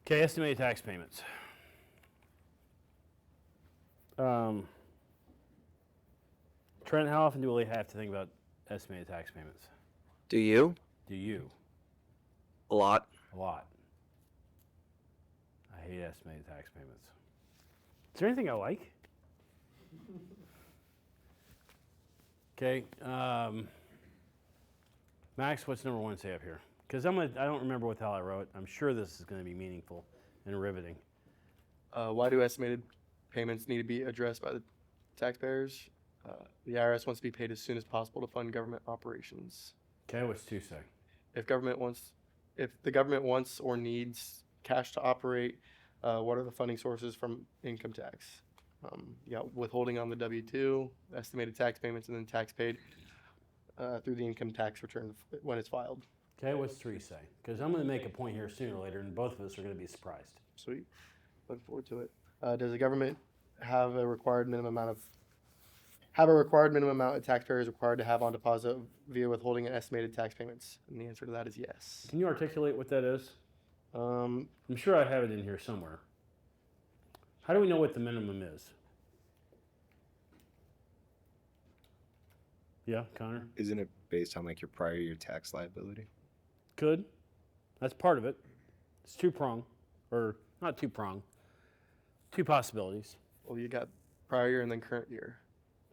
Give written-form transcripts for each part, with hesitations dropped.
Okay, estimated tax payments. Trent, how often do we have to think about estimated tax payments? Do you? Do you? A lot. A lot. I hate estimated tax payments. Is there anything I like? Okay. Max, what's number one say up here? Because I don't remember what the hell I wrote. I'm sure this is going to be meaningful and riveting. Why do estimated payments need to be addressed by the taxpayers? The IRS wants to be paid as soon as possible to fund government operations. Okay, what's two say? If the government wants or needs cash to operate, what are the funding sources from income tax? You got withholding on the W-2, estimated tax payments, and then tax paid through the income tax return when it's filed. Okay, what's three say? Because I'm going to make a point here sooner or later, and both of us are going to be surprised. Sweet. Look forward to it. Does the government have a required minimum amount a taxpayer is required to have on deposit via withholding and estimated tax payments? And the answer to that is yes. Can you articulate what that is? Um, I'm sure I have it in here somewhere. How do we know what the minimum is? Yeah, Connor? Isn't it based on like your prior year tax liability? Could. That's part of it. It's two-prong, or not two-prong, two possibilities. well, you got prior year and then current year.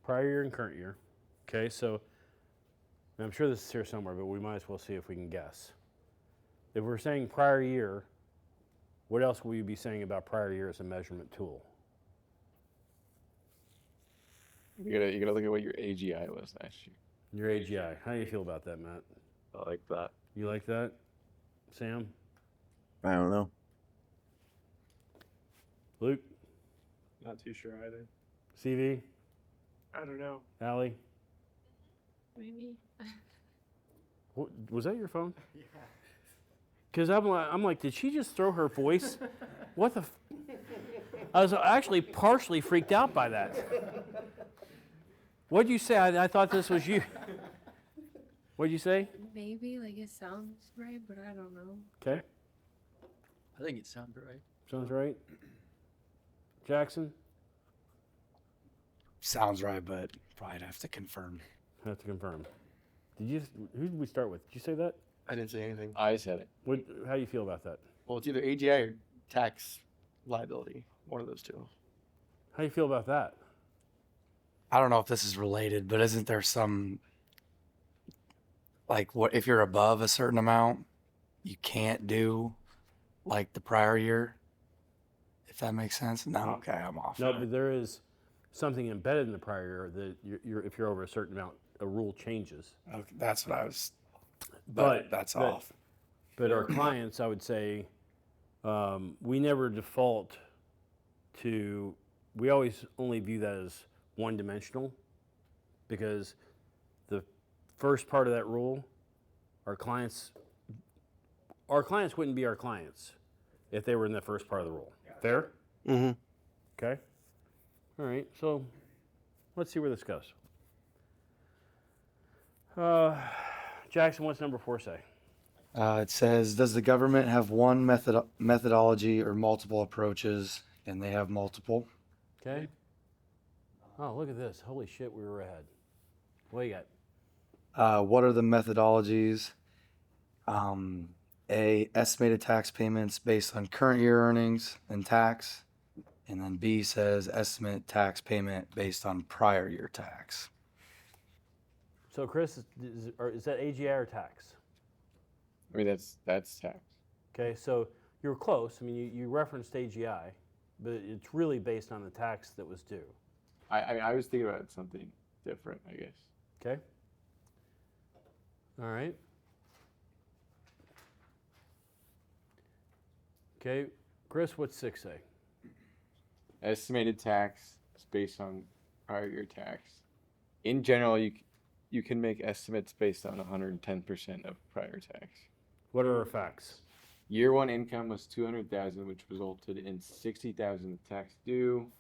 Prior year and current year. Okay, so and I'm sure this is here somewhere, but we might as well see if we can guess. If we're saying prior year, what else will we be saying about prior year as a measurement tool? You gotta look at what your AGI was last year. Your AGI. How do you feel about that, Matt? I like that. You like that? Sam? I don't know. Luke? Not too sure either. CV? I don't know. Allie? Maybe. What, was that your phone? Yeah. Because I'm like, did she just throw her voice? What the? I was actually partially freaked out by that. What'd you say? I thought this was you. What'd you say? Maybe, like it sounds right, but I don't know. Okay, I think it sounds right. sounds right. Jackson? Sounds right, but probably have to confirm. Have to confirm. Who did we start with? Did you say that? I didn't say anything. I said it. How do you feel about that? Well, it's either AGI or tax liability. One of those two. How do you feel about that? I don't know if this is related, but isn't there some like what if you're above a certain amount, you can't do like the prior year? If that makes sense. No, okay, I'm off. No, but there is something embedded in the prior year that if you're over a certain amount, a rule changes. Okay, that's what I was. But That's but- off. But our clients, I would say, we never default to, we always only view that as one-dimensional because the first part of that rule, our clients wouldn't be our clients if they were in the first part of the rule. Fair? Mm-hmm. Okay. All right, so let's see where this goes. Jackson, what's number 4 say? It says, does the government have one methodology or multiple approaches? And they have multiple. Okay. Oh, look at this. Holy shit, we were ahead. What do you got? What are the methodologies? A, estimated tax payments based on current year earnings and tax. And then B says estimate tax payment based on prior year tax. So, Chris, is that AGI or tax? I mean, that's tax. Okay, so you were close. I mean, you referenced AGI, but it's really based on the tax that was due. I was thinking about something different, I guess. Okay? All right. Okay, Chris, what's 6 say? Estimated tax is based on prior year tax. In general, you can make estimates based on 110% of prior tax. What are our facts? Year one income was 200,000, which resulted in 60,000 of tax due.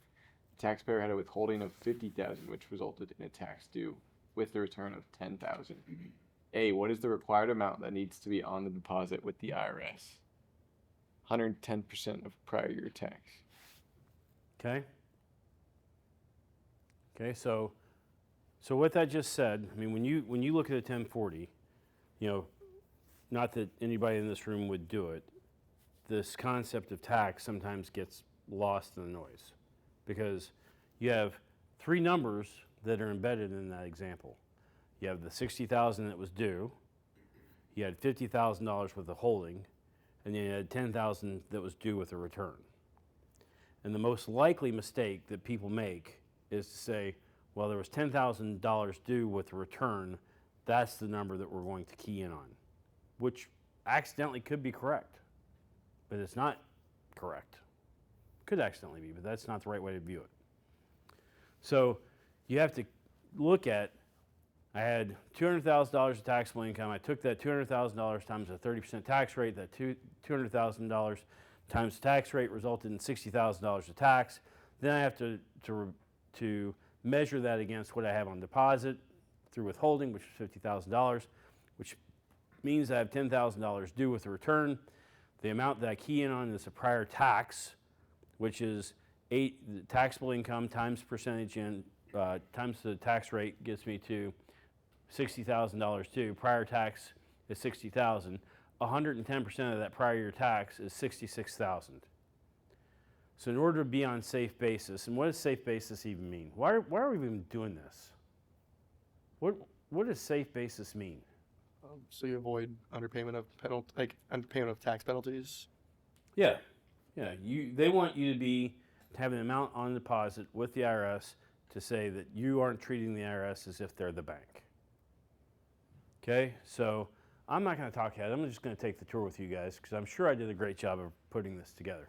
The taxpayer had a withholding of 50,000, which resulted in a tax due with the return of 10,000. A, what is the required amount that needs to be on the deposit with the IRS? 110% of prior year tax. Okay? Okay, so what that just said, I mean, when you look at a 1040, you know, not that anybody in this room would do it, this concept of tax sometimes gets lost in the noise because you have three numbers that are embedded in that example. You have the $60,000 that was due, you had $50,000 worth of holding, and then you had $10,000 that was due with a return. And the most likely mistake that people make is to say, well, there was $10,000 due with a return, that's the number that we're going to key in on, which accidentally could be correct, but it's not correct. Could accidentally be, but that's not the right way to view it. So you have to look at, I had $200,000 of taxable income. I took that $200,000 times a 30% tax rate. That $200,000 times the tax rate resulted in $60,000 of tax. Then I have to measure that against what I have on deposit through withholding, which is $50,000, which means I have $10,000 due with a return. The amount that I key in on is a prior tax, which is the taxable income times percentage and times the tax rate gets me to $60,000 due. Prior tax is $60,000. 110% of that prior year tax is $66,000. So in order to be on safe basis, and what does safe basis even mean? Why are we even doing this? What does safe basis mean? So you avoid underpayment of tax penalties. Yeah. They want you to have an amount on deposit with the IRS to say that you aren't treating the IRS as if they're the bank. Okay, so I'm not going to talk ahead. I'm just going to take the tour with you guys because I'm sure I did a great job of putting this together.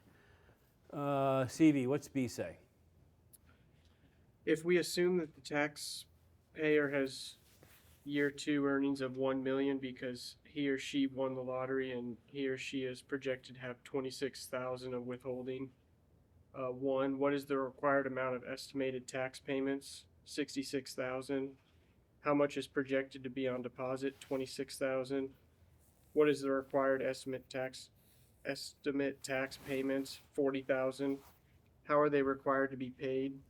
CV, what's B say? If we assume that the taxpayer has year 2 earnings of 1 million because he or she won the lottery and he or she is projected to have 26,000 of withholding, what is the required amount of estimated tax payments? 66,000. How much is projected to be on deposit? 26,000. What is the required estimate tax payments? 40,000. How are they required to be paid?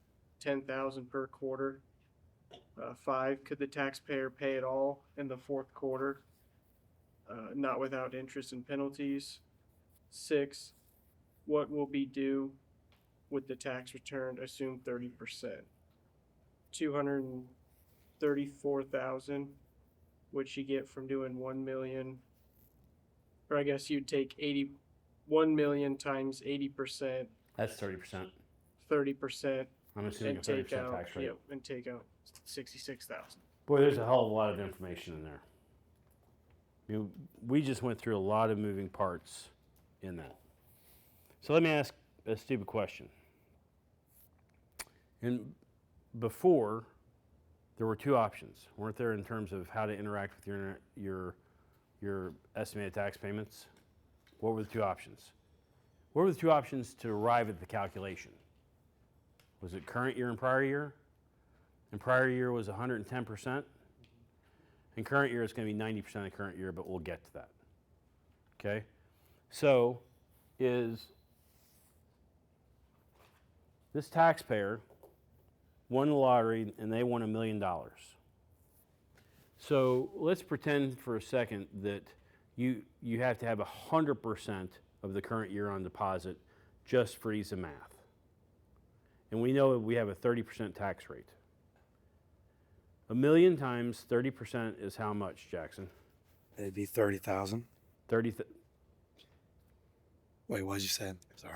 10,000 per quarter. 5. Could the taxpayer pay it all in the fourth quarter, not without interest and penalties? 6. What will be due with the tax return? Assume 30%. 234,000, which you get from doing 1 million, or I guess you'd take 1 million times 80%, That's 30%. 30%, I'm assuming a and 30% take out, tax rate. and take out 66,000. Boy, there's a hell of a lot of information in there. We just went through a lot of moving parts in that. So let me ask a stupid question. And before, there were two options, weren't there, in terms of how to interact with your estimated tax payments? What were the two options? What were the two options to arrive at the calculation? Was it current year and prior year? And prior year was 110%. And current year is going to be 90% of current year, but we'll get to that. Okay? So, is this taxpayer won the lottery and they won $1 million. So let's pretend for a second that you have to have 100% of the current year on deposit just for ease of math. And we know we have a 30% tax rate. 1 million times 30% is how much, Jackson? It'd be 30,000. 30. Wait, what did you say? Sorry.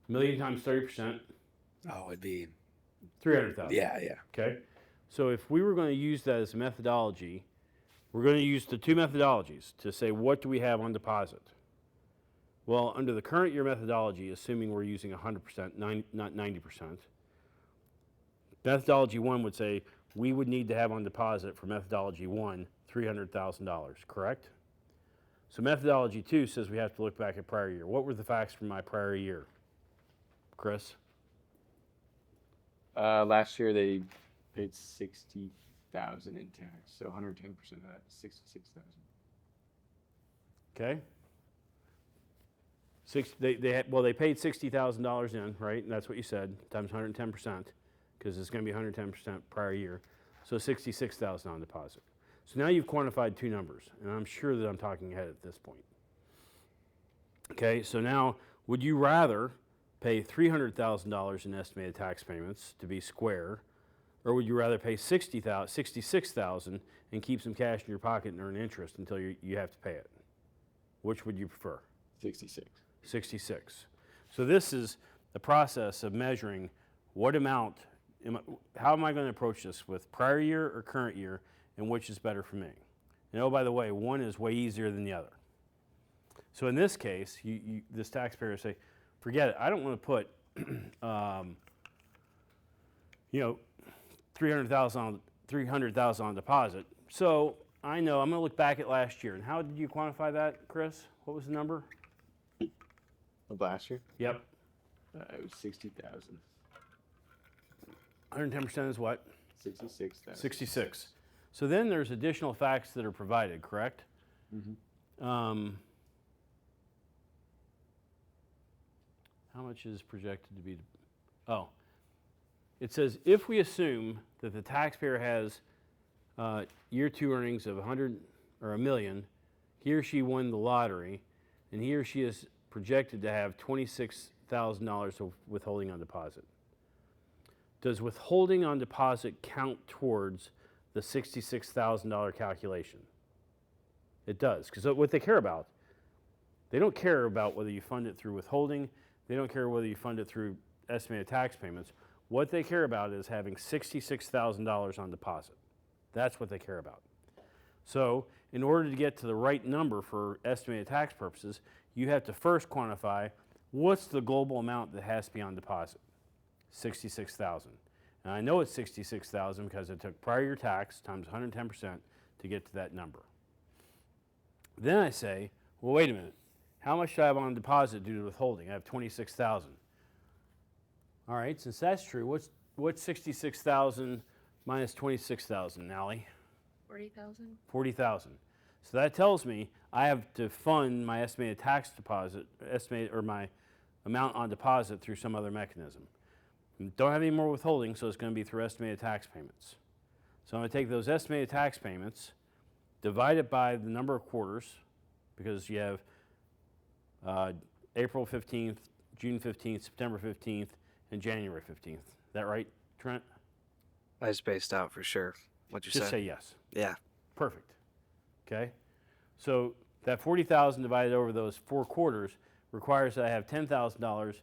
1 million times 30%. Oh, it'd be 300,000. yeah. Okay. So if we were going to use that as a methodology, we're going to use the two methodologies to say what do we have on deposit. Well, under the current year methodology, assuming we're using 100%, not 90%, methodology 1 would say we would need to have on deposit for methodology 1 $300,000, correct? So methodology 2 says we have to look back at prior year. What were the facts from my prior year? Chris? Last year they paid 60,000 in tax, so 110% of that is 66,000. Okay. They paid $60,000 in, right? And that's what you said, times 110%, because it's going to be 110% prior year. So 66,000 on deposit. So now you've quantified two numbers, and I'm sure that I'm talking ahead at this point. Okay, so now would you rather pay $300,000 in estimated tax payments to be square, or would you rather pay $66,000 and keep some cash in your pocket and earn interest until you have to pay it? Which would you prefer? 66. 66. So this is the process of measuring what amount, how am I going to approach this with prior year or current year, and which is better for me? And oh, by the way, one is way easier than the other. So in this case, this taxpayer say, forget it, I don't want to put, $300,000 on deposit. So I know I'm going to look back at last year. And how did you quantify that, Chris? What was the number? Of last year? Yep. It was 60,000. 110% is what? 66,000. 66. So then there's additional facts that are provided, correct? Mm-hmm. How much is projected to be? Oh, it says if we assume that the taxpayer has year two earnings of 100 or a million, he or she won the lottery, and he or she is projected to have $26,000 of withholding on deposit. Does withholding on deposit count towards the $66,000 calculation? It does, because what they care about, they don't care about whether you fund it through withholding. They don't care whether you fund it through estimated tax payments. What they care about is having $66,000 on deposit. That's what they care about. So in order to get to the right number for estimated tax purposes, you have to first quantify what's the global amount that has to be on deposit. 66,000. And I know it's 66,000 because I took prior year tax times 110% to get to that number. Then I say, well, wait a minute. How much should I have on deposit due to withholding? I have 26,000. All right, since that's true, what's 66,000 minus 26,000, Allie? 40,000. 40,000. So that tells me I have to fund my estimated tax deposit, or my amount on deposit through some other mechanism. Don't have any more withholding, so it's going to be through estimated tax payments. So I'm going to take those estimated tax payments, divide it by the number of quarters, because you have April 15th, June 15th, September 15th, and January 15th. Is that right, Trent? I spaced out for sure. What'd you Just say? say yes. Yeah. Perfect. Okay? So that 40,000 divided over those 4 quarters requires that I have $10,000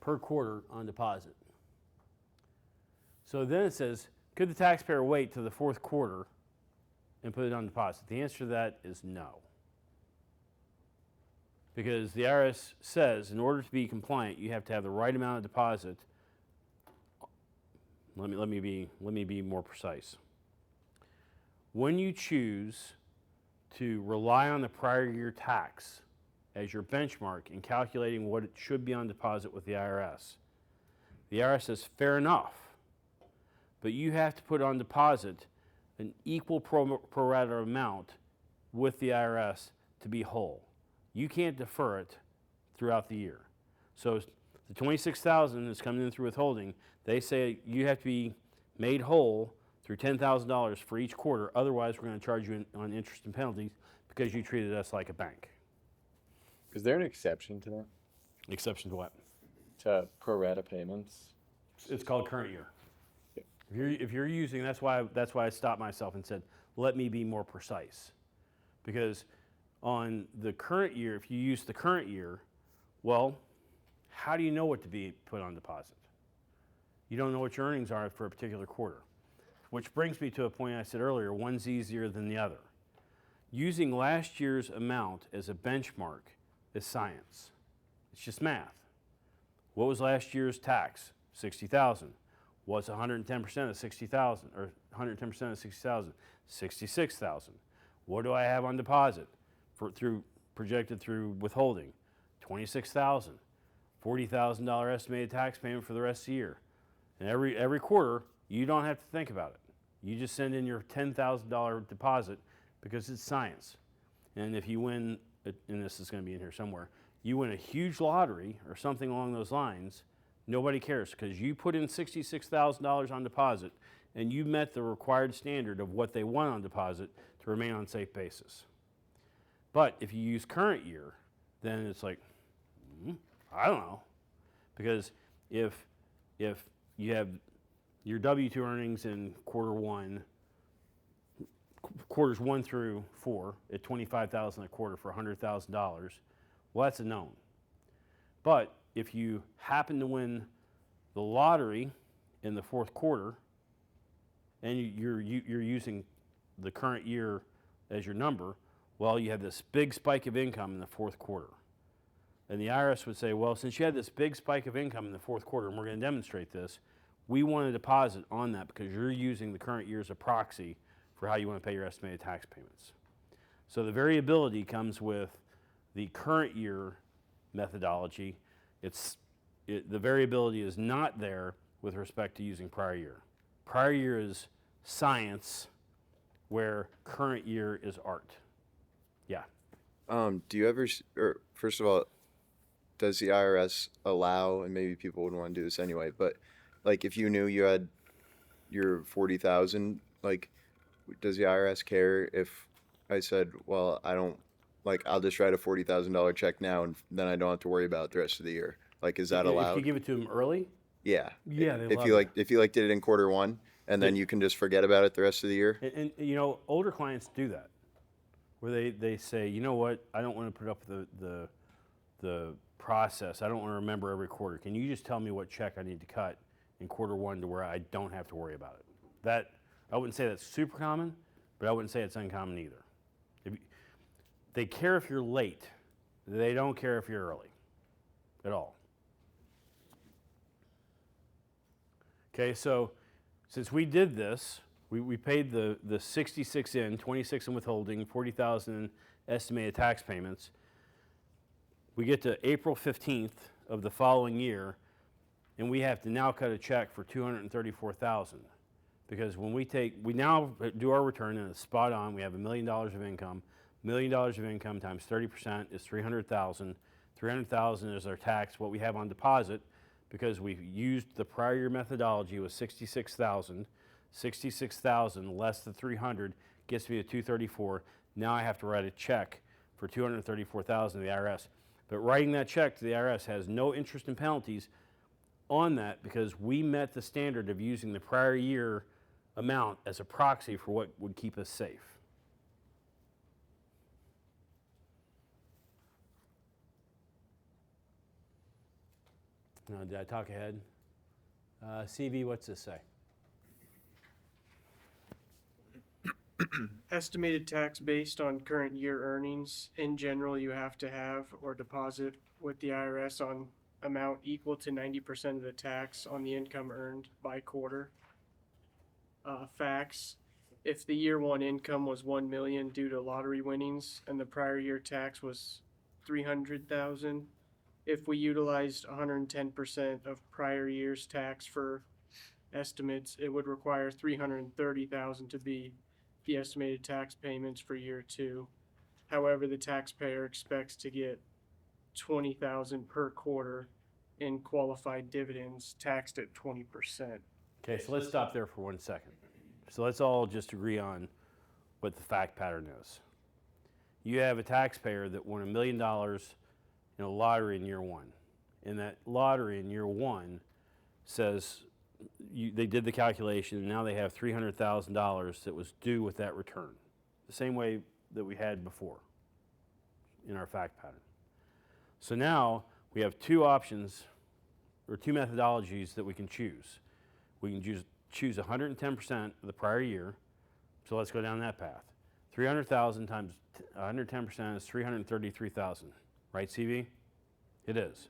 per quarter on deposit. So then it says, could the taxpayer wait till the 4th quarter and put it on deposit? The answer to that is no. Because the IRS says in order to be compliant, you have to have the right amount of deposit. Let me be more precise. When you choose to rely on the prior year tax as your benchmark in calculating what it should be on deposit with the IRS says fair enough, but you have to put on deposit an equal pro rata amount with the IRS to be whole. You can't defer it throughout the year. So the 26,000 that's coming in through withholding, they say you have to be made whole through $10,000 for each quarter. Otherwise, we're going to charge you on interest and penalties because you treated us like a bank. Is there an exception to that? Exception to what? To pro rata payments? It's called current year. If you're using, that's why I stopped myself and said, let me be more precise. Because on the current year, if you use the current year, well, how do you know what to be put on deposit? You don't know what your earnings are for a particular quarter. Which brings me to a point I said earlier, one's easier than the other. Using last year's amount as a benchmark is science. It's just math. What was last year's tax? 60,000. What's 110% of 60,000 or 110% of 60,000? 66,000. What do I have on deposit projected through withholding? 26,000. $40,000 estimated tax payment for the rest of the year. And every quarter, you don't have to think about it. You just send in your $10,000 deposit because it's science. And if you win, and this is going to be in here somewhere, you win a huge lottery or something along those lines, nobody cares because you put in $66,000 on deposit and you met the required standard of what they want on deposit to remain on safe basis. But if you use current year, then it's like, I don't know. Because if you have your W-2 earnings in quarters 1 through 4 at $25,000 a quarter for $100,000, well, that's a known. But if you happen to win the lottery in the fourth quarter and you're using the current year as your number, well, you have this big spike of income in the fourth quarter. And the IRS would say, well, since you had this big spike of income in the fourth quarter, and we're going to demonstrate this, we want a deposit on that because you're using the current year as a proxy for how you want to pay your estimated tax payments. So the variability comes with the current year methodology. The variability is not there with respect to using prior year. Prior year is science, where current year is art. Yeah. Do you ever, or first of all, does the IRS allow, and maybe people would want to do this anyway, but like if you knew you had your 40,000, like, does the IRS care if I said, well, I don't, like, I'll just write a $40,000 check now and then I don't have to worry about it the rest of the year? Like, is that allowed? If you give it to them early? Yeah. Yeah, they If love you it. like, if you like did it in quarter one and then you can just forget about it the rest of the year? And you know, older clients do that, where they say, you know what, I don't want to put up the process. I don't want to remember every quarter. Can you just tell me what check I need to cut in quarter one to where I don't have to worry about it? That, I wouldn't say that's super common, but I wouldn't say it's uncommon either. They care if you're late. They don't care if you're early at all. Okay, so since we did this, we paid the 66 in, 26 in withholding, 40,000 in estimated tax payments. We get to April 15th of the following year, and we have to now cut a check for 234,000. Because when we now do our return and it's spot on, we have $1 million of income. $1 million of income times 30% is 300,000. 300,000 is our tax. What we have on deposit, because we used the prior year methodology, was 66,000. 66,000 less than 300 gets me to 234. Now I have to write a check for 234,000 to the IRS. But writing that check to the IRS has no interest and penalties on that because we met the standard of using the prior year amount as a proxy for what would keep us safe. Now, did I talk ahead? CV, what's this say? Estimated tax based on current year earnings. In general, you have to have or deposit with the IRS on amount equal to 90% of the tax on the income earned by quarter. Facts: if the year one income was 1 million due to lottery winnings and the prior year tax was 300,000, if we utilized 110% of prior year's tax for estimates, it would require 330,000 to be the estimated tax payments for year two. However, the taxpayer expects to get 20,000 per quarter in qualified dividends taxed at 20%. Okay, so let's stop there for 1 second. So let's all just agree on what the fact pattern is. You have a taxpayer that won $1 million in a lottery in year one. And that lottery in year one says they did the calculation and now they have $300,000 that was due with that return. The same way that we had before in our fact pattern. So now we have two options or two methodologies that we can choose. We can choose 110% of the prior year. So let's go down that path. 300,000 times 110% is 333,000. Right, CV? It is.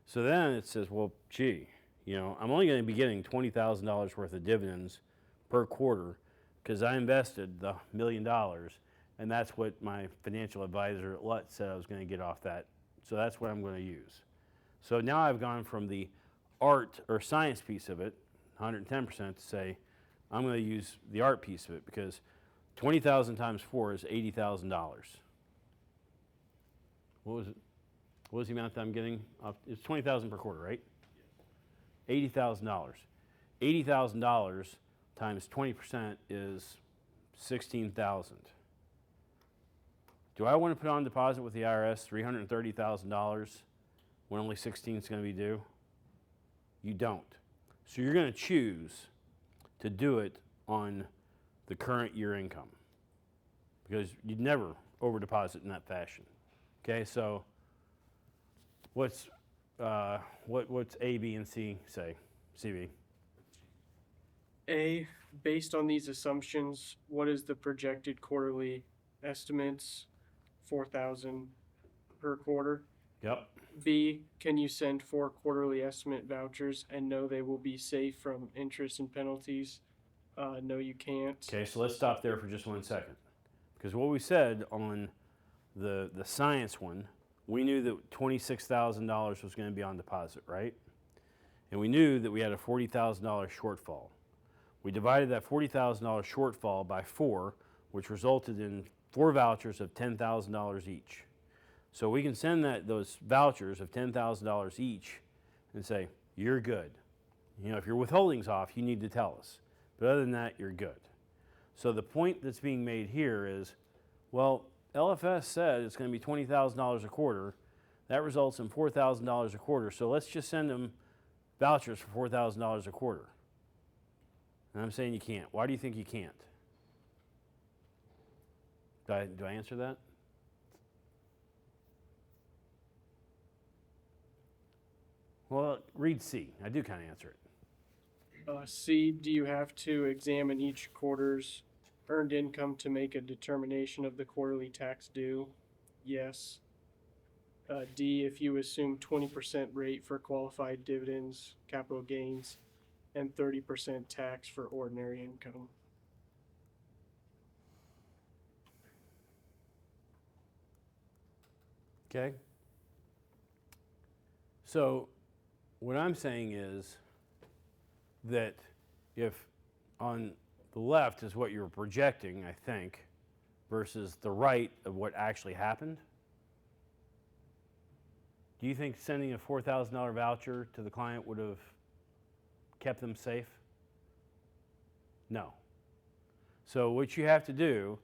So then it says, well, gee, you know, I'm only going to be getting $20,000 worth of dividends per quarter because I invested the $1 million, and that's what my financial advisor at LUT said I was going to get off that. So that's what I'm going to use. So now I've gone from the art or science piece of it, 110%, to say I'm going to use the art piece of it because 20,000 times 4 is $80,000. What was it? what was the amount that I'm getting? It's 20,000 per quarter, right? $80,000. $80,000 times 20% is 16,000. Do I want to put on deposit with the IRS $330,000 when only 16 is going to be due? You don't. So you're going to choose to do it on the current year income because you'd never over deposit in that fashion. Okay, so what's A, B, and C say? CV. A, based on these assumptions, what is the projected quarterly estimates? 4,000 per quarter. Yep. B, can you send 4 quarterly estimate vouchers and know they will be safe from interest and penalties? No, you can't. Okay, so let's stop there for just 1 second. Because what we said on the science one, we knew that $26,000 was going to be on deposit, right? And we knew that we had a $40,000 shortfall. We divided that $40,000 shortfall by 4, which resulted in 4 vouchers of $10,000 each. So we can send those vouchers of $10,000 each and say, you're good. You know, if your withholding's off, you need to tell us. But other than that, you're good. So the point that's being made here is, well, LFS said it's going to be $20,000 a quarter. That results in $4,000 a quarter. So let's just send them vouchers for $4,000 a quarter. And I'm saying you can't. Why do you think you can't? Do I answer that? Well, read C. I do kind of answer it. C, do you have to examine each quarter's earned income to make a determination of the quarterly tax due? Yes. D, if you assume 20% rate for qualified dividends, capital gains, and 30% tax for ordinary income. Okay? So what I'm saying is that if on the left is what you're projecting, I think, versus the right of what actually happened, do you think sending a $4,000 voucher to the client would have kept them safe? No. So what you have to do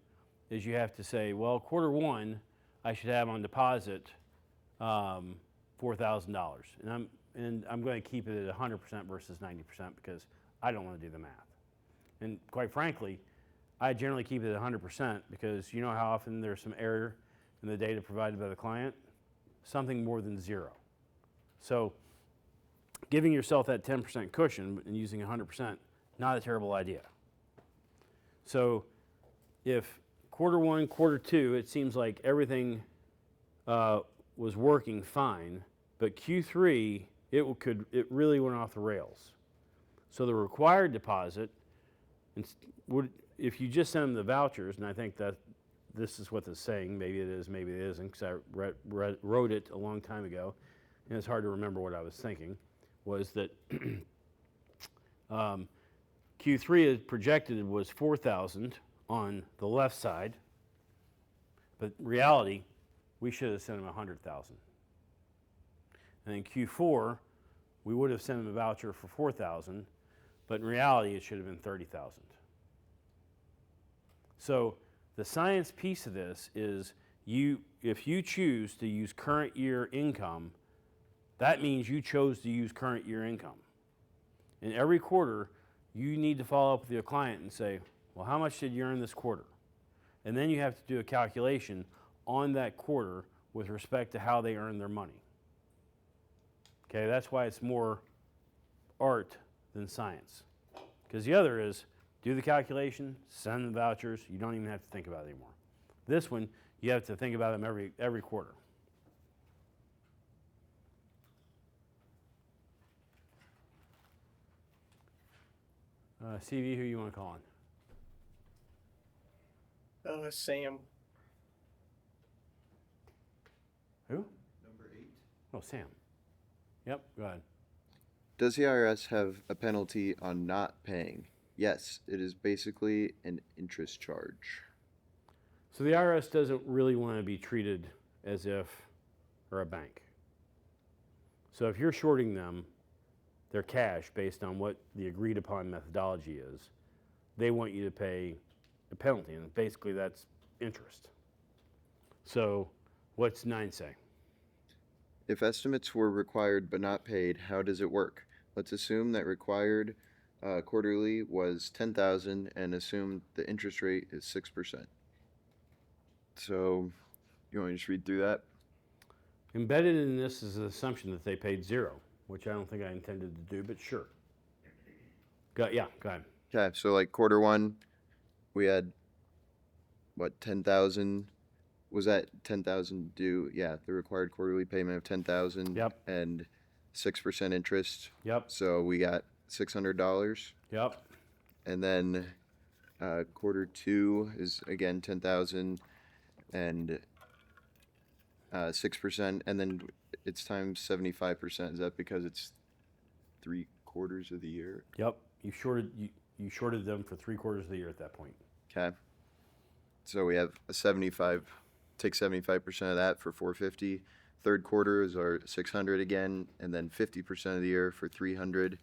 is you have to say, well, quarter one, I should have on deposit $4,000, and I'm going to keep it at 100% versus 90% because I don't want to do the math. And quite frankly, I generally keep it at 100% because you know how often there's some error in the data provided by the client? Something more than 0. So giving yourself that 10% cushion and using 100%, not a terrible idea. So if quarter one, quarter two, it seems like everything was working fine, but Q3, it really went off the rails. So the required deposit, if you just send them the vouchers, and I think that this is what it's saying, maybe it is, maybe it isn't, because I wrote it a long time ago, and it's hard to remember what I was thinking, was that Q3 is projected was 4,000 on the left side, but in reality, we should have sent them 100,000. And in Q4, we would have sent them a voucher for 4,000, but in reality, it should have been 30,000. So the science piece of this is if you choose to use current year income, that means you chose to use current year income. And every quarter, you need to follow up with your client and say, well, how much did you earn this quarter? And then you have to do a calculation on that quarter with respect to how they earn their money. Okay, that's why it's more art than science. Because the other is, do the calculation, send the vouchers, you don't even have to think about it anymore. This one, you have to think about them every quarter. CV, who you want to call on? Sam. Who? Number 8. Oh, Sam. Yep, go ahead. Does the IRS have a penalty on not paying? Yes, it is basically an interest charge. So the IRS doesn't really want to be treated as if, or a bank, So if you're shorting them their cash based on what the agreed upon methodology is, they want you to pay a penalty, and basically that's interest. So what's 9 say? If estimates were required but not paid, how does it work? Let's assume that required quarterly was 10,000 and assume the interest rate is 6%. So you want me to just read through that? Embedded in this is an assumption that they paid 0, which I don't think I intended to do, but sure. Go ahead. Okay, so like quarter one, we had what, 10,000? Was that 10,000 due? Yeah, the required quarterly payment of 10,000. Yep. And 6% interest. Yep, So we got $600. yep, And then quarter two is again 10,000 and 6%, and then it's times 75%. Is that because it's 3/4 of the year? yep. You shorted them for 3/4 of the year at that point. Okay. So we have a 75. Take 75% of that for 450. Third quarter is our 600 again, and then 50% of the year for 300.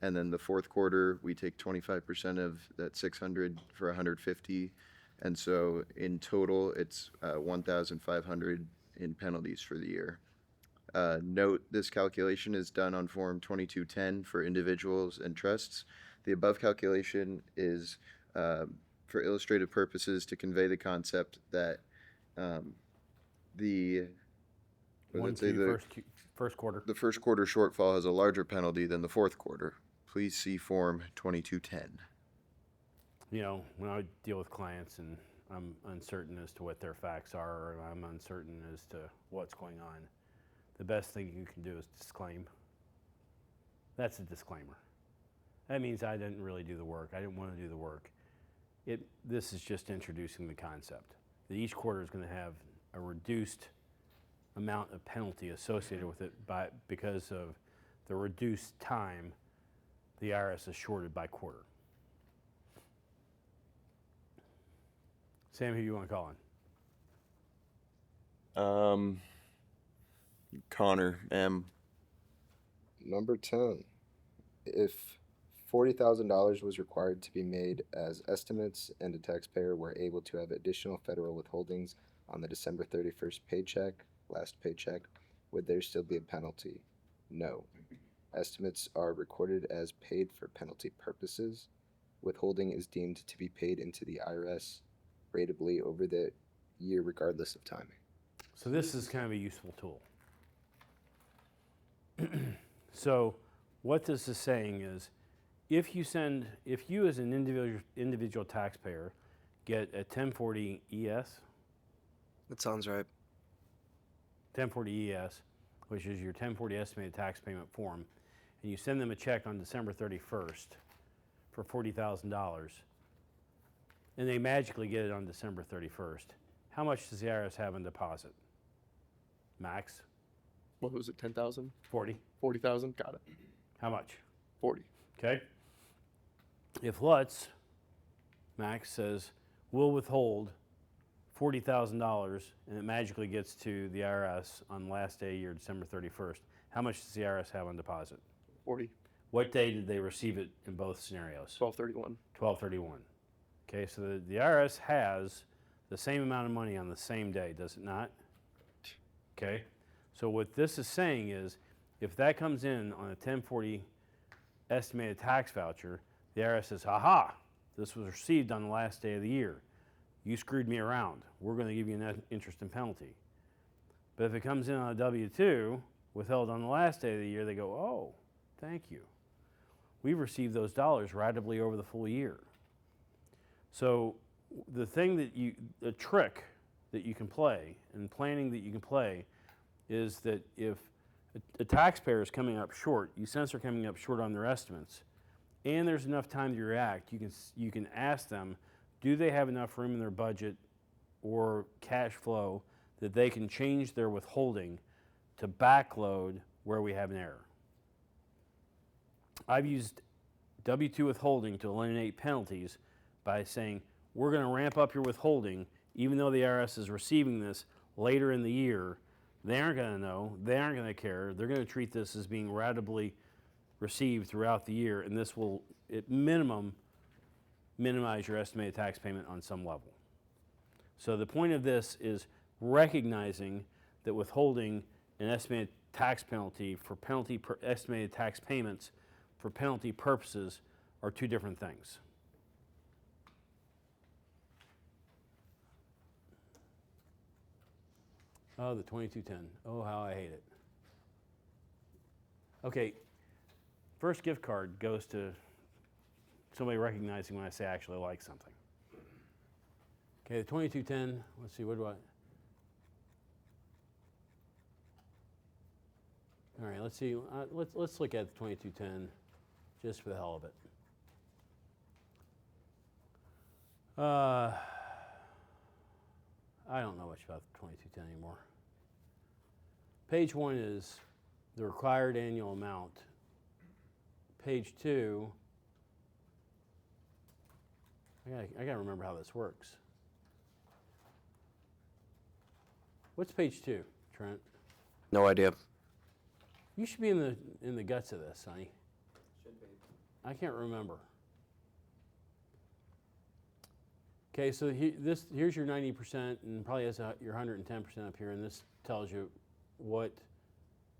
And then the fourth quarter, we take 25% of that 600 for 150. And so in total, it's 1,500 in penalties for the year. Note, this calculation is done on Form 2210 for individuals and trusts. The above calculation is for illustrative purposes to convey the concept that the First quarter. the first quarter shortfall has a larger penalty than the fourth quarter. Please see Form 2210. You know, when I deal with clients and I'm uncertain as to what their facts are, or I'm uncertain as to what's going on, the best thing you can do is disclaim. That's a disclaimer. That means I didn't really do the work. I didn't want to do the work. This is just introducing the concept that each quarter is going to have a reduced amount of penalty associated with it because of the reduced time the IRS is shorted by quarter. Sam, who you want to call on? Connor M. Number 10. If $40,000 was required to be made as estimates and a taxpayer were able to have additional federal withholdings on the December 31st paycheck, last paycheck, would there still be a penalty? No. Estimates are recorded as paid for penalty purposes. Withholding is deemed to be paid into the IRS ratably over the year regardless of timing. So this is kind of a useful tool. So what this is saying is, if you as an individual taxpayer get a 1040 ES, That sounds right. 1040 ES, which is your 1040 estimated tax payment form, and you send them a check on December 31st for $40,000, and they magically get it on December 31st, how much does the IRS have in deposit? Max? What was it, 10,000? 40? 40,000? Got it. How much? 40. Okay? If Lutz, Max, says, we'll withhold $40,000 and it magically gets to the IRS on the last day of your December 31st, how much does the IRS have on deposit? 40. What day did they receive it in both scenarios? 12/31. 12/31. Okay, so the IRS has the same amount of money on the same day, does it not? Okay, so what this is saying is, if that comes in on a 1040 estimated tax voucher, the IRS says, aha, this was received on the last day of the year. You screwed me around. We're going to give you an interest and penalty. But if it comes in on a W-2, withheld on the last day of the year, they go, oh, thank you. We've received those dollars ratably over the full year. So the trick that you can play and planning that you can play is that if a taxpayer is coming up short, you sense they're coming up short on their estimates, and there's enough time to react, you can ask them, do they have enough room in their budget or cash flow that they can change their withholding to backload where we have an error? I've used W-2 withholding to eliminate penalties by saying, we're going to ramp up your withholding, even though the IRS is receiving this later in the year, They aren't going to know. They aren't going to care. They're going to treat this as being ratably received throughout the year, and this will, at minimum, minimize your estimated tax payment on some level. So the point of this is recognizing that withholding an estimated tax penalty for estimated tax payments for penalty purposes are two different things. Oh, the 2210. Oh, how I hate it. Okay, first gift card goes to somebody recognizing when I say I actually like something. Okay, the 2210, let's see, what do I? All right, let's see, let's look at the 2210 just for the hell of it. I don't know much about the 2210 anymore. Page 1 is the required annual amount. Page 2, I gotta remember how this works. What's page 2, Trent? No idea. You should be in the guts of this, Sonny. Should be. I can't remember. Okay, so here's your 90%, and probably has your 110% up here, and this tells you what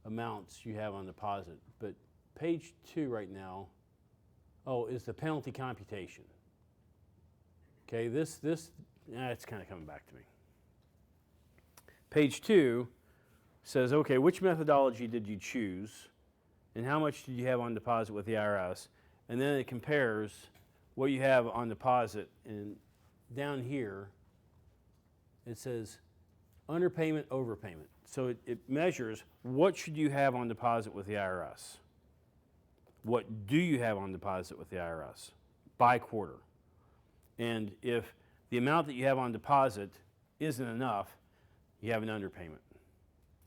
amounts you have on deposit. But page 2 right now, is the penalty computation. Okay, it's kind of coming back to me. Page 2 says, okay, which methodology did you choose, and how much did you have on deposit with the IRS? And then it compares what you have on deposit, and down here, it says underpayment, overpayment. So it measures what should you have on deposit with the IRS. What do you have on deposit with the IRS by quarter? And if the amount that you have on deposit isn't enough, you have an underpayment.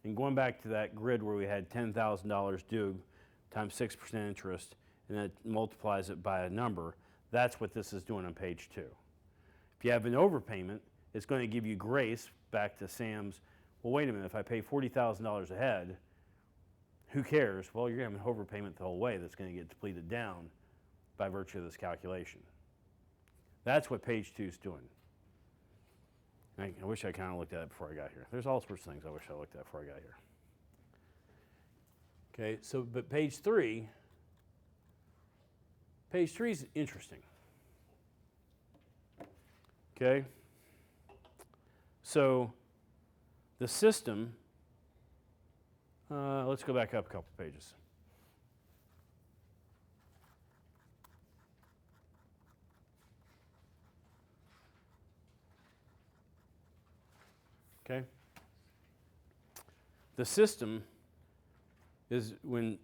And going back to that grid where we had $10,000 due times 6% interest, and that multiplies it by a number, that's what this is doing on page 2. If you have an overpayment, it's going to give you grace back to Sam's, well, wait a minute, if I pay $40,000 ahead, who cares? Well, you're going to have an overpayment the whole way that's going to get depleted down by virtue of this calculation. That's what page 2 is doing. I wish I kind of looked at it before I got here. There's all sorts of things I wish I looked at before I got here. Okay, so, but page 3 is interesting. Okay, so the system, let's go back up a couple pages. Okay, the system is when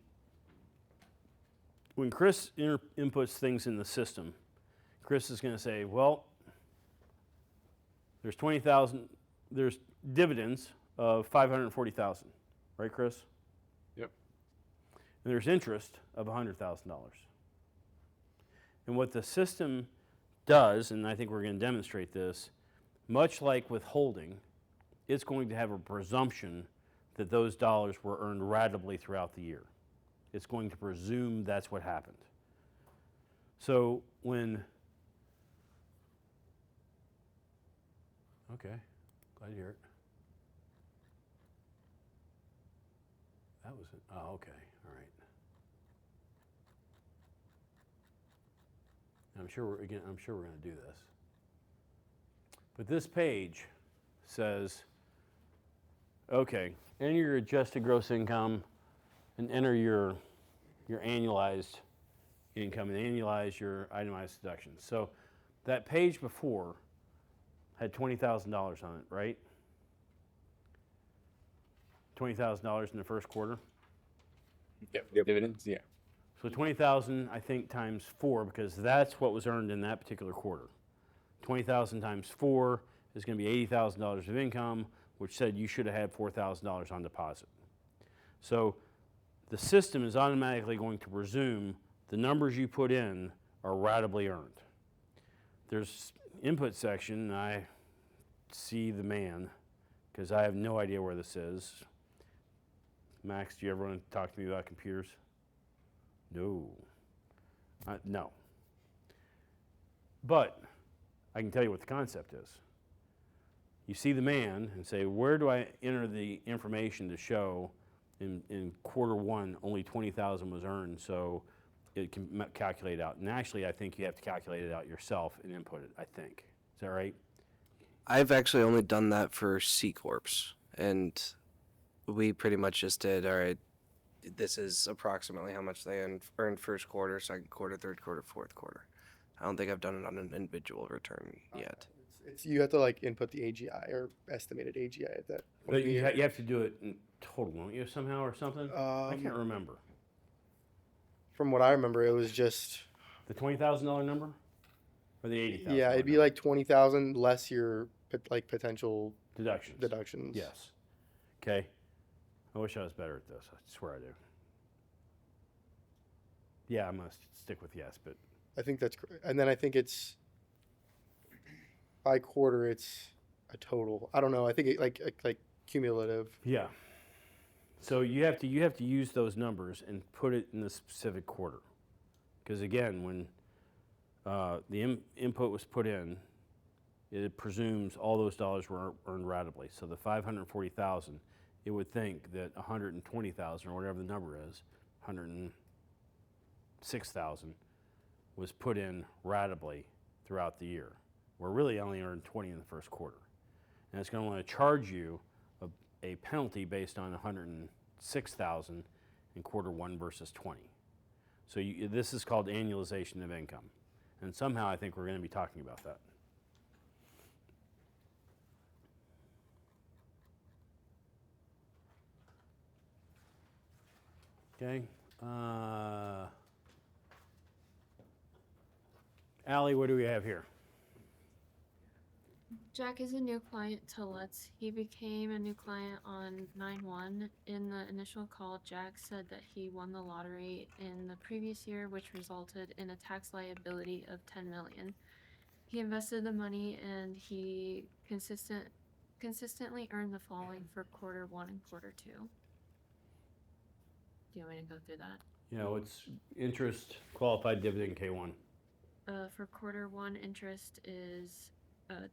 Chris inputs things in the system, Chris is going to say, well, there's 20,000, there's dividends of 540,000, right, Chris? Yep. And there's interest of $100,000. And what the system does, and I think we're going to demonstrate this, much like withholding, it's going to have a presumption that those dollars were earned ratably throughout the year. It's going to presume that's what happened. So when, okay, glad to hear it. That was it. Oh, okay, all right. I'm sure we're going to do this. But this page says, okay, enter your adjusted gross income and enter your annualized income and annualize your itemized deductions. So that page before had $20,000 on it, right? $20,000 in the first quarter. Yep. Dividends, yeah. So 20,000, I think, times 4, because that's what was earned in that particular quarter. 20,000 times 4 is going to be $80,000 of income, which said you should have had $4,000 on deposit. So the system is automatically going to presume the numbers you put in are ratably earned. There's input section, and I see the man, because I have no idea where this is. Max, do you ever want to talk to me about computers? No. No. But I can tell you what the concept is. You see the man and say, where do I enter the information to show in quarter one only 20,000 was earned, so it can calculate out. And actually, I think you have to calculate it out yourself and input it, I think. Is that right? I've actually only done that for C Corps, and we pretty much just did, all right, this is approximately how much they earned first quarter, second quarter, third quarter, fourth quarter. I don't think I've done it on an individual return yet. It's you have to like input the AGI or estimated AGI at that. But you have to do it in total, don't you, somehow or something? I can't remember. From what I remember, it was just The $20,000 number? Or the $80,000? yeah, it'd be like 20,000 less your potential deductions. Yes. Okay. I wish I was better at this. I swear I do. Yeah, I'm going to stick with yes, but I think that's and then I think it's by quarter it's a total. I don't know. I think it like cumulative. yeah. So you have to use those numbers and put it in the specific quarter. Because again, when the input was put in, it presumes all those dollars were earned ratably. So the 540,000, it would think that 120,000 or whatever the number is, 106,000 was put in ratably throughout the year. We're really only earned 20 in the first quarter. And it's going to want to charge you a penalty based on 106,000 in quarter one versus 20. So this is called annualization of income. And somehow I think we're going to be talking about that. Okay. Allie, what do we have here? Jack is a new client to Let's. He became a new client on 9/1. In the initial call, Jack said that he won the lottery in the previous year, which resulted in a tax liability of $10 million. He invested the money and he consistently earned the following for quarter one and quarter two. Do you want me to go through that? It's interest, qualified dividend, K1. For quarter one, interest is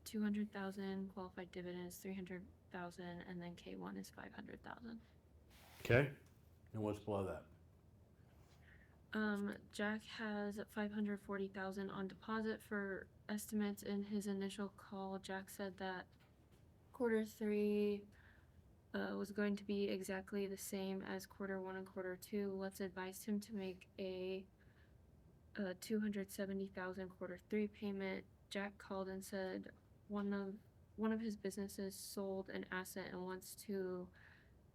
200,000, qualified dividend is 300,000, and then K1 is 500,000. Okay. And what's below that? Jack has 540,000 on deposit for estimates. In his initial call, Jack said that quarter three was going to be exactly the same as quarter one and quarter two. Let's advise him to make a 270,000 quarter three payment. Jack called and said one of his businesses sold an asset and wants to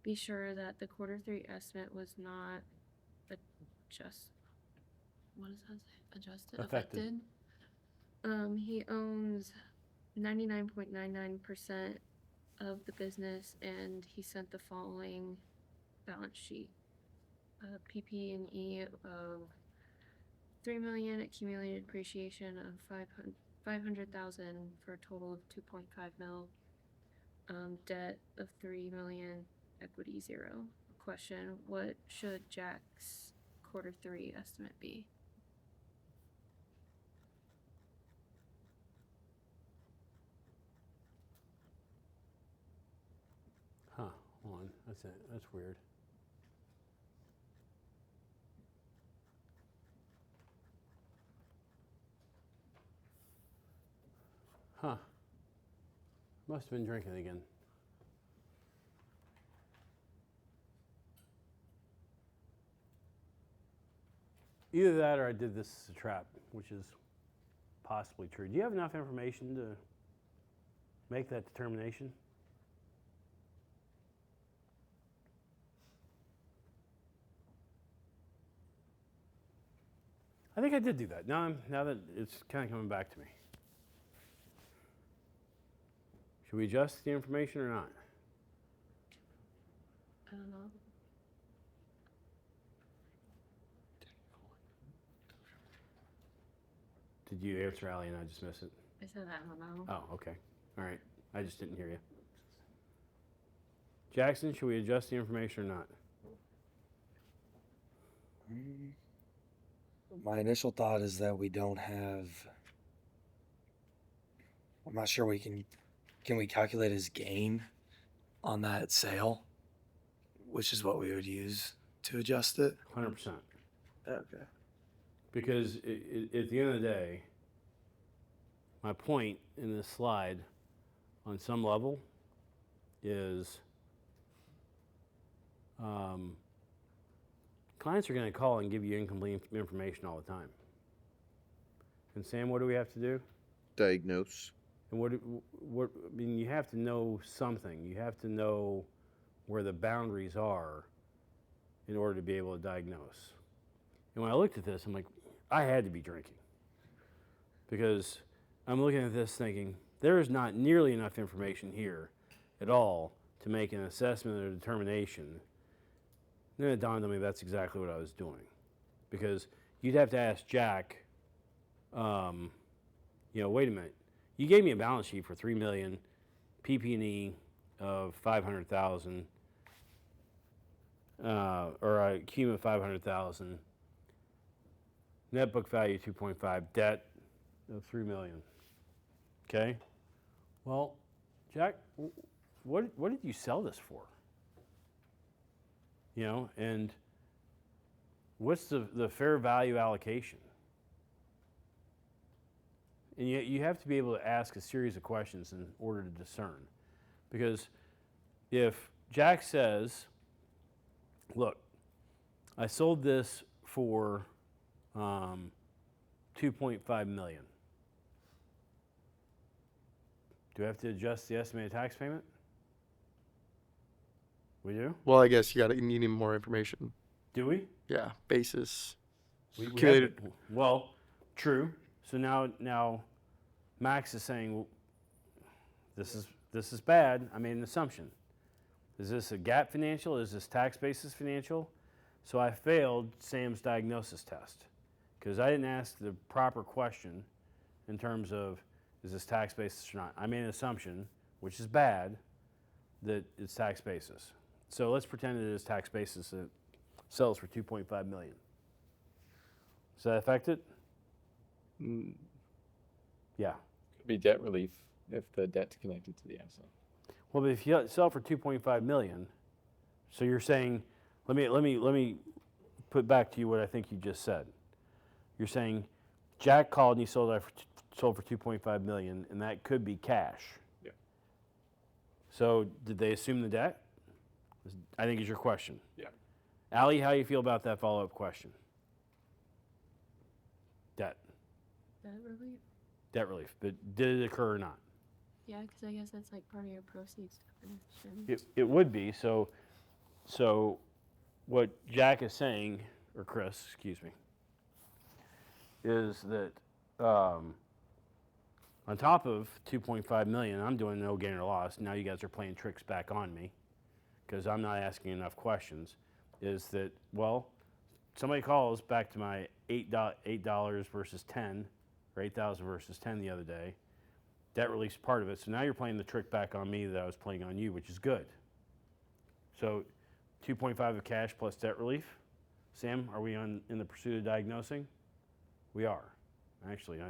be sure that the quarter three estimate was not affected. He owns 99.99% of the business, and he sent the following balance sheet: PP&E of $3 million, accumulated depreciation of 500,000 for a total of 2.5 mil, debt of 3 million, equity 0. Question: what should Jack's quarter three estimate be? Huh, hold on. That's weird. Huh. Must have been drinking again. Either that or I did this as a trap, which is possibly true. Do you have enough information to make that determination? I think I did do that. Now that it's kind of coming back to me. Should we adjust the information or not? I don't know. Did you answer Allie and I just miss it? I said I don't know. Oh, okay. All right. I just didn't hear you. Jackson, should we adjust the information or not? My initial thought is that we don't have. I'm not sure we can we calculate his gain on that sale, which is what we would use to adjust it. 100%. Okay. Because at the end of the day, my point in this slide, on some level, is clients are going to call and give you incomplete information all the time. And Sam, what do we have to do? Diagnose. And what I mean, you have to know something. You have to know where the boundaries are in order to be able to diagnose. And when I looked at this, I'm like, I had to be drinking. Because I'm looking at this thinking, there is not nearly enough information here at all to make an assessment or determination. And then it dawned on me that's exactly what I was doing. Because you'd have to ask Jack, wait a minute. You gave me a balance sheet for $3 million, PP&E of $500,000, or a cum of $500,000, net book value 2.5, debt of $3 million. Okay. Well, Jack, what did you sell this for? And what's the fair value allocation? And you have to be able to ask a series of questions in order to discern. Because if Jack says, look, I sold this for $2.5 million. Do we have to adjust the estimated tax payment? We do? Well, I guess you need more information. Do we? Yeah, basis. We Accumulated- have to- well, true. So now Max is saying, well, this is bad. I made an assumption. Is this a gap financial? Is this tax basis financial? So I failed Sam's diagnosis test because I didn't ask the proper question in terms of, is this tax basis or not? I made an assumption, which is bad, that it's tax basis. So let's pretend it is tax basis. It sells for $2.5 million. Does that affect it? Mm, Yeah. could be debt relief if the debt's connected to the asset. Well, but if you sell for $2.5 million, so you're saying, let me put back to you what I think you just said. You're saying Jack called and he sold for $2.5 million, and that could be cash. Yeah. So did they assume the debt? I think is your question. Yeah. Allie, how do you feel about that follow-up question? Debt. That relief? Debt relief. But did it occur or not? Yeah, because I guess that's like part of your proceeds definition. It would be. So what Jack is saying, or Chris, excuse me, is that on top of $2.5 million, I'm doing no gain or loss. Now you guys are playing tricks back on me because I'm not asking enough questions. Is that, well, somebody calls back to my $8 versus 10, or 8,000 versus 10 the other day. Debt relief's part of it. So now you're playing the trick back on me that I was playing on you, which is good. So 2.5 of cash plus debt relief. Sam, are we in the pursuit of diagnosing? We are. Actually,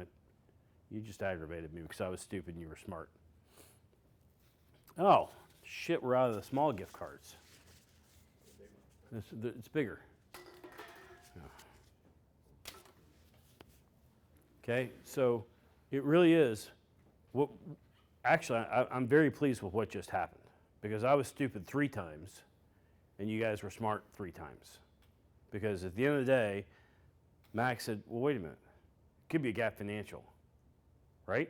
you just aggravated me because I was stupid and you were smart. Oh, shit, we're out of the small gift cards. It's bigger. Yeah. Okay, so it really is. Actually, I'm very pleased with what just happened because I was stupid 3 times and you guys were smart 3 times. Because at the end of the day, Max said, well, wait a minute. It could be a gap financial, right?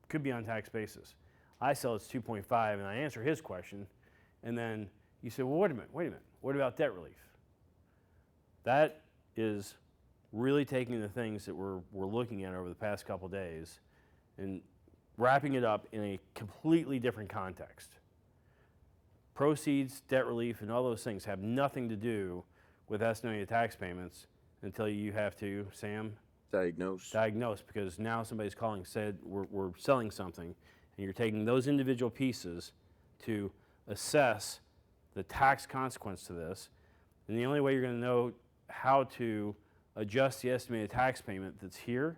Could be on tax basis. I sell it's 2.5 and I answer his question. And then you say, well, wait a minute. What about debt relief? That is really taking the things that we're looking at over the past couple of days and wrapping it up in a completely different context. Proceeds, debt relief, and all those things have nothing to do with estimating tax payments until you have to, Sam, diagnose, because now somebody's calling, said we're selling something, and you're taking those individual pieces to assess the tax consequence to this, And the only way you're going to know how to adjust the estimated tax payment that's here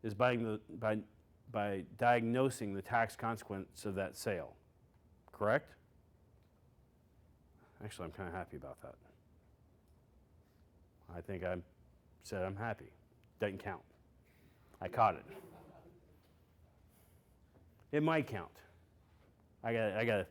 is by diagnosing the tax consequence of that sale. Correct? Actually, I'm kind of happy about that. I think I said I'm happy. Doesn't count. I caught it. It might count. I got to